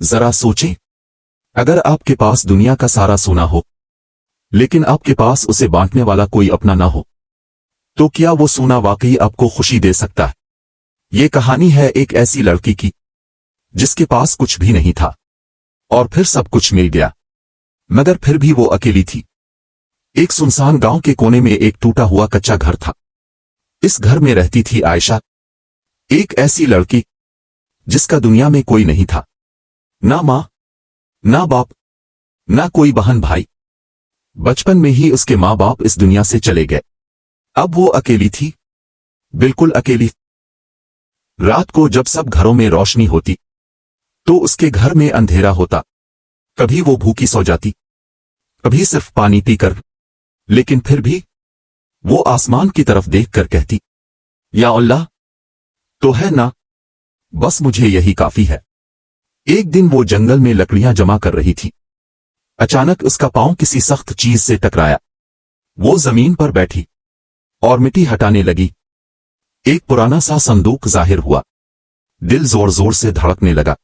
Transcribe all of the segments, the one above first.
जरा सोचें, अगर आपके पास दुनिया का सारा सोना हो लेकिन आपके पास उसे बांटने वाला कोई अपना ना हो, तो क्या वो सोना वाकई आपको खुशी दे सकता है? ये कहानी है एक ऐसी लड़की की जिसके पास कुछ भी नहीं था और फिर सब कुछ मिल गया, मगर फिर भी वो अकेली थी। एक सुनसान गांव के कोने में एक टूटा हुआ कच्चा घर था। इस घर में रहती थी आयशा, एक ऐसी लड़की जिसका दुनिया में कोई नहीं था, ना मां, ना बाप, ना कोई बहन भाई। बचपन में ही उसके माँ बाप इस दुनिया से चले गए। अब वो अकेली थी, बिल्कुल अकेली। रात को जब सब घरों में रोशनी होती तो उसके घर में अंधेरा होता। कभी वो भूखी सो जाती, कभी सिर्फ पानी पीकर, लेकिन फिर भी वो आसमान की तरफ देखकर कहती, या अल्लाह, तो है ना, बस मुझे यही काफी है। एक दिन वो जंगल में लकड़ियां जमा कर रही थी। अचानक उसका पांव किसी सख्त चीज से टकराया। वो जमीन पर बैठी और मिट्टी हटाने लगी। एक पुराना सा संदूक जाहिर हुआ। दिल जोर जोर से धड़कने लगा।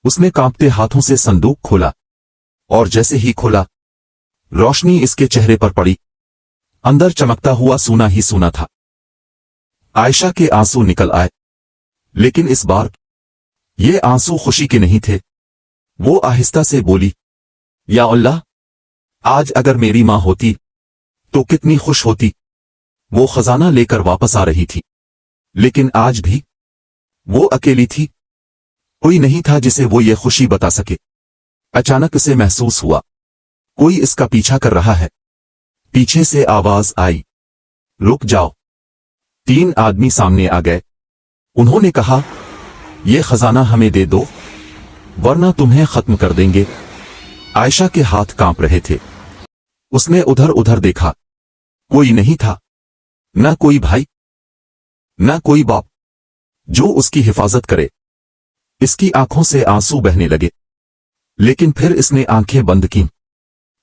उसने कांपते हाथों से संदूक खोला और जैसे ही खोला, रोशनी इसके चेहरे पर पड़ी। अंदर चमकता हुआ सोना ही सोना था। आयशा के आंसू निकल आए, लेकिन इस बार ये आंसू खुशी के नहीं थे। वो आहिस्ता से बोली, या अल्लाह, आज अगर मेरी मां होती तो कितनी खुश होती। वो खजाना लेकर वापस आ रही थी, लेकिन आज भी वो अकेली थी। कोई नहीं था जिसे वो ये खुशी बता सके। अचानक उसे महसूस हुआ, कोई इसका पीछा कर रहा है। पीछे से आवाज आई, रुक जाओ। 3 आदमी सामने आ गए। उन्होंने कहा, ये खजाना हमें दे दो, वरना तुम्हें खत्म कर देंगे। आयशा के हाथ कांप रहे थे। उसने उधर उधर देखा, कोई नहीं था, ना कोई भाई, ना कोई बाप जो उसकी हिफाजत करे। इसकी आंखों से आंसू बहने लगे, लेकिन फिर इसने आंखें बंद की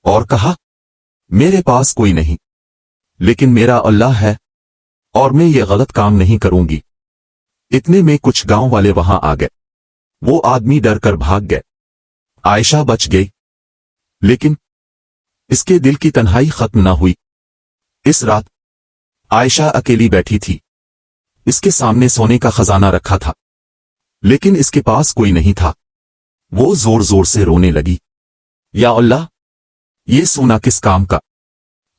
और कहा, मेरे पास कोई नहीं, लेकिन मेरा अल्लाह है और मैं ये गलत काम नहीं करूंगी। इतने में कुछ गांव वाले वहां आ गए। वो आदमी डर कर भाग गए। आयशा बच गई, लेकिन इसके दिल की तन्हाई खत्म ना हुई। इस रात आयशा अकेली बैठी थी। इसके सामने सोने का खजाना रखा था, लेकिन इसके पास कोई नहीं था। वो जोर जोर से रोने लगी, या अल्लाह, ये सोना किस काम का,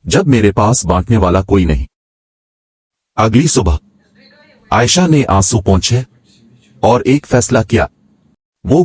जब मेरे पास बांटने वाला कोई नहीं। अगली सुबह आयशा ने आंसू पोंछे और एक फैसला किया। वो